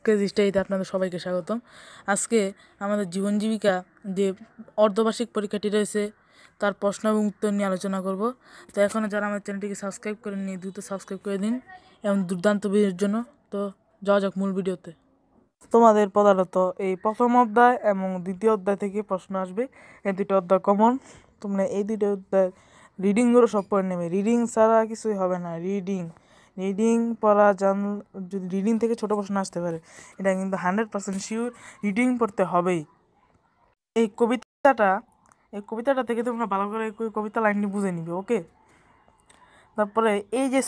কেজিস্টাইতে আপনাদের সবাইকে স্বাগতম। আজকে আমাদের জীবন জীবিকা যে অর্ধবার্ষিক পরীক্ষাটি রয়েছে তার প্রশ্ন এবং উত্তর নিয়ে আলোচনা করব। তো এখনও যারা আমার চ্যানেলটিকে সাবস্ক্রাইব করেননি দ্রুত সাবস্ক্রাইব করে দিন এবং দুর্দান্ত ভিডিওর জন্য। তো যাওয়া যাক মূল ভিডিওতে। তোমাদের প্রধানত এই প্রথম অধ্যায় এবং দ্বিতীয় অধ্যায় থেকে প্রশ্ন আসবে। এই দুটো অধ্যায় কমন, তোমরা এই দুটো অধ্যায় রিডিংগুলো সব পড়ে নেবে। রিডিং ছাড়া কিছুই হবে না। রিডিং পড়া যদি রিডিং থেকে ছোটো প্রশ্ন আসতে পারে, এটা কিন্তু 100% শিওর রিডিং পড়তে হবেই। এই কবিতাটা থেকে তোমরা ভালো করে কবিতা লাইনটি বুঝে নিবে, ওকে। তারপরে এই যে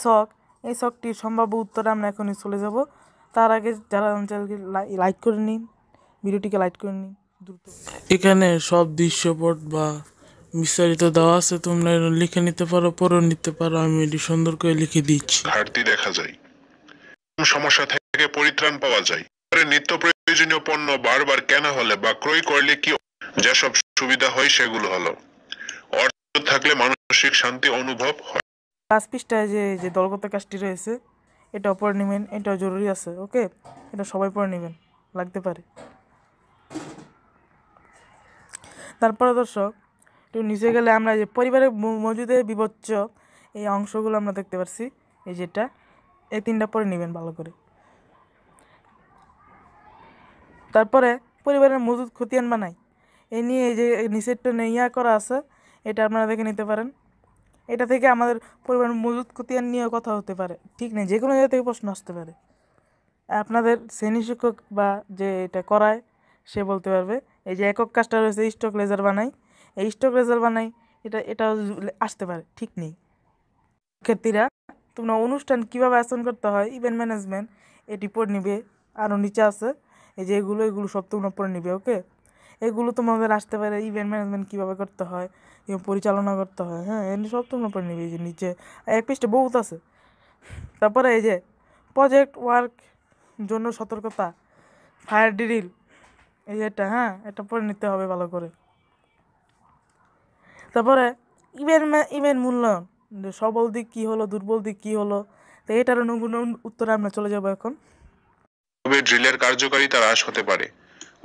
এই শখটির সম্ভাব্য উত্তরে আমরা এখনই চলে যাব। তার আগে যারা চ্যানেলকে লাইক করে নিন, ভিডিওটিকে লাইক করে নিন দ্রুত। এখানে সব দৃশ্যপট বা বিস্তারিত দেওয়া আছে, তোমরা লিখে নিতে পারো, পড়ে নিতে পারো। আমি এটি সুন্দর করে লিখে দিচ্ছি। ঘাটতি দেখা যায়, সমস্যা থেকে পরিত্রাণ পাওয়া যায়, নিত্য প্রয়োজনীয় পণ্য বারবার কেনা হলে বা ক্রয় করলে কি যেসব সুবিধা হয় সেগুলো হলো, অর্থ থাকলে মানসিক শান্তি অনুভব হয়। 5 পৃষ্ঠায় যে দলগত কাজটি রয়েছে এটাও পড়ে নেবেন, এটাও জরুরি আছে, ওকে। এটা সবাই পড়ে নেবেন, লাগতে পারে। তারপরে দর্শক একটু নিচে গেলে আমরা যে পরিবারের মজুদের বিভৎস এই অংশগুলো আমরা দেখতে পাচ্ছি। এই যেটা এই 3টা পড়ে নেবেন ভালো করে। তারপরে পরিবারের মজুদ খতিয়ান বানাই, এই নিয়ে এই যে নিচেরটা ইয়া করা আছে, এটা আপনারা দেখে নিতে পারেন। এটা থেকে আমাদের পরিবারের মজুদ খতিয়ান নিয়ে কথা হতে পারে, ঠিক নেই, যে কোনো জায়গা থেকে প্রশ্ন আসতে পারে। আপনাদের শ্রেণী শিক্ষক বা যে এটা করায় সে বলতে পারবে। এই যে একক কাজটা রয়েছে স্টক লেজার বানাই, এই স্টক লেজার বানাই, এটাও আসতে পারে, ঠিক নেই। শিক্ষার্থীরা তোমরা অনুষ্ঠান কীভাবে আয়োজন করতে হয়, ইভেন্ট ম্যানেজমেন্ট, এটি পড়ে নিবে। আরও নিচে আছে এই যে এগুলো সব তোমরা পড়ে নিবে, ওকে। এগুলো তোমাদের আসতে পারে, ইভেন্ট ম্যানেজমেন্ট কীভাবে করতে হয়, পরিচালনা করতে হয়, হ্যাঁ, এগুলো সব তোমরা পড়ে নিবে। এই যে নিচে এক পৃষ্ঠে বহুত আছে। তারপরে এই যে প্রজেক্ট ওয়ার্ক জন্য সতর্কতা, ফায়ার ড্রিল, এই যেটা, হ্যাঁ, এটা পড়ে নিতে হবে ভালো করে। তারপরে ইভেন্ট মূল্যায়ন, সবল দিক কী হলো, দুর্বল দিক কী হলো, তো এটার উত্তরে আমরা চলে যাব এখন। ড্রিলের কার্যকারিতা হ্রাস হতে পারে,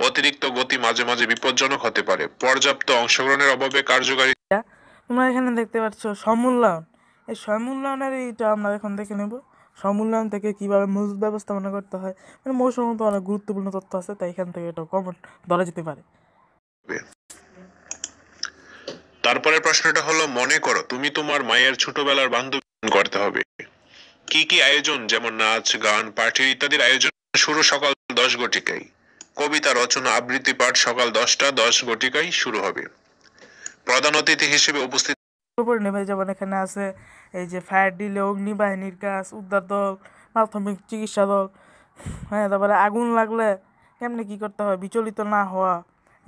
অতিরিক্ত গতি মাঝে মাঝে বিপজ্জনক হতে পারে, পর্যাপ্ত অংশগ্রহণের অভাবে কার্যকারিতা। তোমরা এখানে দেখতে পাচ্ছ সমূল্যায়ন, এই সমূল্যায়নের এইটা আমরা এখন দেখে নেব। সমূল্যায়ন থেকে কীভাবে মজুদ ব্যবস্থাপনা করতে হয়, মানে মৌসুমত অনেক গুরুত্বপূর্ণ তথ্য আছে, তাই এখান থেকে এটা কমন ধরা যেতে পারে। তারপরে প্রশ্নটা হলো, মনে করো তুমি তোমার মায়ের ছোটবেলার বান্ধবী করতে হবে। কি কি আয়োজন, যেমন নাচ, গান, পার্টি ইত্যাদির আয়োজন শুরু সকাল 10 ঘটিকায়। কবিতা রচনা, আবৃত্তি পাঠ সকাল 10টা 10 ঘটিকায় শুরু হবে। প্রধান অতিথি হিসেবে উপস্থিত নেবে, যেমন এখানে আছে এই যে ফায়ার ড্রিলে অগ্নিবাহিনীর কাজ, উদ্ধার দল, প্রাথমিক চিকিৎসা দল, হ্যাঁ। তারপরে আগুন লাগলে কেমনে কী করতে হয়, বিচলিত না হওয়া,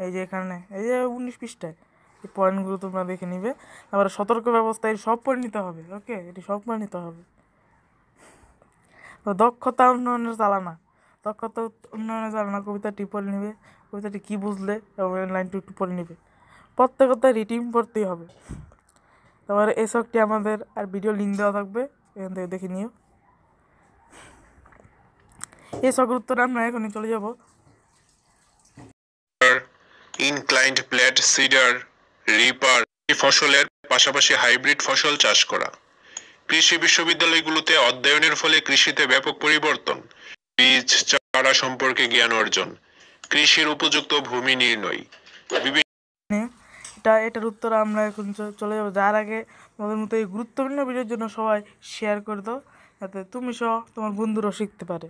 এই যে এখানে এই যে 19 পৃষ্ঠায় এই পয়েন্টগুলো তোমরা দেখে নিবে। তারপরে সতর্ক ব্যবস্থা, এই সব পড়ে নিতে হবে, ওকে, এটি সব পড়ে নিতে হবে। তো দক্ষতা উন্নয়নের কবিতাটি পড়ে নিবে, কবিতাটি কী বুঝলে এবং লাইনটি একটু পড়ে নিবে। প্রত্যেকটা রিটিং পড়তেই হবে। তারপরে এই শখটি আমাদের আর ভিডিও লিঙ্ক দেওয়া থাকবে, এখান থেকে দেখে নিও। এই শখের উত্তরে আমরা এখনই চলে যাব। ইনক্লাইন্ড প্লেট সিডার, রিপার ফসলের পাশাপাশি হাইব্রিড ফসল চাষ করা। কৃষি বিশ্ববিদ্যালয়গুলোতে অধ্যয়নের ফলে কৃষিতে ব্যাপক পরিবর্তন, বীজ চারা সম্পর্কে জ্ঞান অর্জন, কৃষির উপযুক্ত ভূমি নির্ণয়। এটার উত্তর আমরা এখন চলে যাবো। যার আগে তোমাদের মতো এই গুরুত্বপূর্ণ ভিডিওর জন্য সবাই শেয়ার করে দাও, যাতে তুমি সহ তোমার বন্ধুরাও শিখতে পারে।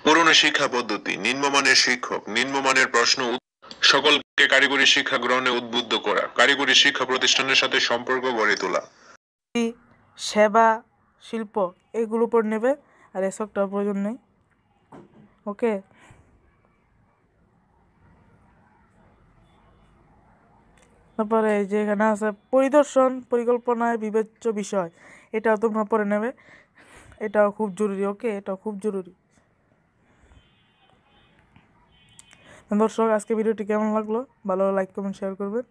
পুরনো শিক্ষা পদ্ধতি, নিম্নমানের শিক্ষক, নিম্নমানের প্রশ্ন, সকলকে কারিগরি শিক্ষা গ্রহণে উদ্বুদ্ধ করা, কারিগরি শিক্ষা প্রতিষ্ঠানের সাথে সম্পর্ক গড়ে তোলা, সেবা শিল্প, এগুলো পড়ে নেবে, আর এসবটার প্রয়োজন নেই, ওকে। তারপরে এই যে এখানে আছে পরিদর্শন পরিকল্পনায় বিবেচ্য বিষয়, এটাও তোমরা পড়ে নেবে, এটাও খুব জরুরি, ওকে, এটাও খুব জরুরি। দর্শক, আজকে ভিডিওটি কেমন লাগলো, ভালো লাইক কমেন্ট শেয়ার করবেন,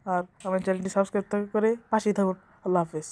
আর আমার চ্যানেলটি সাবস্ক্রাইব করে পাশেই থাকুন। আল্লাহ হাফেজ।